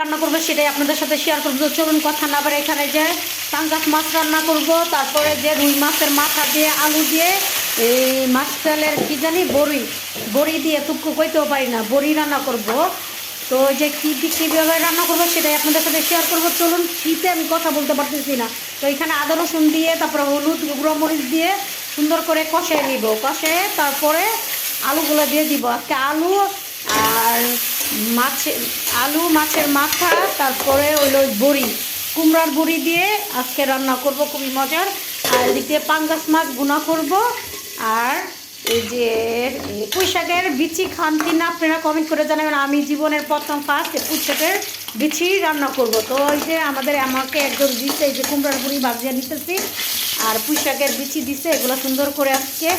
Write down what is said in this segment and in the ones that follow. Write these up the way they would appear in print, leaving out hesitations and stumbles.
রান্না করবো সেটাই আপনাদের সাথে শেয়ার করবো। চলুন কথা না বাড়ে এখানে যে পাঙ্গাস মাছ রান্না করব, তারপরে যে রুই মাছের মাথা দিয়ে আলু দিয়ে এই মাছ তেলের কী জানি বড়ি বড়ি দিয়ে টুকু কইতেও পারি না, বড়ি রান্না করব। তো যে কীভাবে রান্না করবো সেটাই আপনাদের সাথে শেয়ার করবো। চলুন, শীতে আমি কথা বলতে পারতেছি না। তো এখানে আদা রসুন দিয়ে তারপরে হলুদ গুঁড়ো মরিচ দিয়ে সুন্দর করে কষিয়ে নিব, কষিয়ে তারপরে আলুগুলো দিয়ে দিব। আজকে আলু আর মাছের মাথা, তারপরে হলো বড়ি, কুমড়ার বড়ি দিয়ে আজকে রান্না করব, খুবই মজার। আর এদিক দিয়ে পাঙ্গাস মাছ ভুনা করব। আর এই যে পুঁই শাকের বিচি খান কিনা আপনারা কমেন্ট করে জানাবেন। আমি জীবনের প্রথম ফার্স্ট পুঁই শাকের বিচি রান্না করব। তো ওই যে আমাকে একজন দিচ্ছে, এই যে কুমড়ার বড়ি ভাজিয়ে নিতেছি আর পুঁই শাকের বিচি দিচ্ছে, এগুলো সুন্দর করে আজকে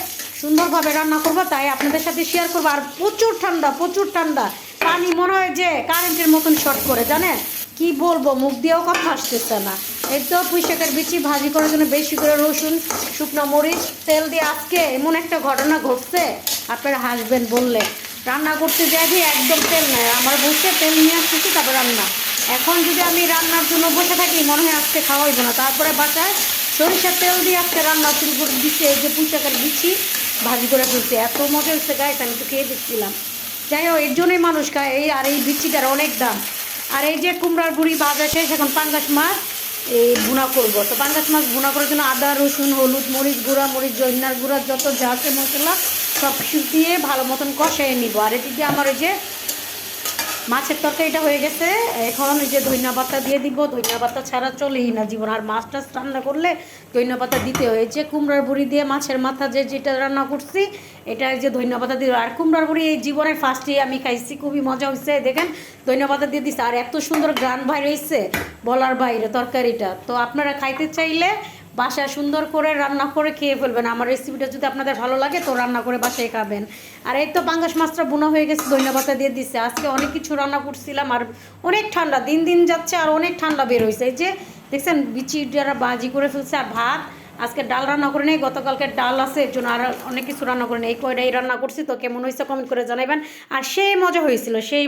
সুন্দরভাবে রান্না করব, তাই আপনাদের সাথে শেয়ার করবো। আর প্রচুর ঠান্ডা, প্রচুর ঠান্ডা, পানি মনে হয় যে কারেন্টের মতন শর্ট করে, জানেন কি বলবো, মুখ দিয়েও কথা আসতেছে না। এই তো পুঁই শাকের বিচি ভাজি করার জন্য বেশি করে রসুন, শুকনো মরিচ, তেল দিয়ে আজকে এমন একটা ঘটনা ঘটছে আপনারা হাসবেন বললে। রান্না করতে যাই একদম তেল নেই, আমার বসে তেল নিয়ে আসতেছি তারপর রান্না। এখন যদি আমি রান্নার জন্য বসে থাকি মনে হয় আজকে খাওয়া হইব না। তারপরে বাসায় সরিষার তেল দিয়ে আজকে রান্না শুরু করে দিচ্ছে। এই যে পুঁই শাকের বিচি ভাজি করে ফেলছে, এত মজা হচ্ছে গাইস, আমি তো খেয়ে দেখছিলাম। যাই হোক, এর জন্যই মানুষ খায়। এই আর এই বিচিটার অনেক দাম। আর এই যে কুমড়ার বুড়ি ভাজা শেষ, এখন পাঙ্গাস মাছ এই ভুনা করব। তো পাঙ্গাস মাছ ভুনা করার জন্য আদা রসুন হলুদ মরিচ গুঁড়া মরিচ জৈনার গুঁড়া যত যা আছে মশলা সব কিছু দিয়ে ভালো মতন কষাই নিব। আর এদিকে আমার ওই যে মাছের তরকারিটা হয়ে গেছে, এখন ওই যে ধনিয়া পাতা দিয়ে দিব। ধনিয়া পাতা ছাড়া চলেই না জীবন। আর মাছ টাছ রান্না করলে ধনিয়া পাতা দিতে হয়েছে। কুমড়ার বড়ি দিয়ে মাছের মাথা যেটা রান্না করছি, এটা যে ধনিয়া পাতা দিয়ে। আর কুমড়ার বড়ি এই জীবনের ফার্স্টেই আমি খাইছি, খুবই মজা হয়েছে। দেখেন ধনিয়া পাতা দিয়ে দিচ্ছে, আর এত সুন্দর গ্রান বাইর হয়েছে বলার বাইরে তরকারিটা। তো আপনারা খাইতে চাইলে বাসায় সুন্দর করে রান্না করে খেয়ে ফেলবেন। আমার রেসিপিটা যদি আপনাদের ভালো লাগে তো রান্না করে বাসায় খাবেন। আর এই তো পাঙ্গাস মাছটা বোনা হয়ে গেছে, ধনিয়া পাতা দিয়ে দিচ্ছে। আজকে অনেক কিছু রান্না করছিলাম, আর অনেক ঠান্ডা, দিন দিন যাচ্ছে আর অনেক ঠান্ডা বের হয়েছে। এই যে দেখছেন বিচিটা বাজি করে ফেলছে। আর ভাত আজকে ডাল রান্না করে নেই, গতকালকে ডাল আছে, এর জন্য আর অনেক কিছু রান্না করে নেই। এই কয়টাই রান্না করছি। তো কেমন হয়েছে কমেন্ট করে জানাবেন। আর সেই মজা হয়েছিল, সেই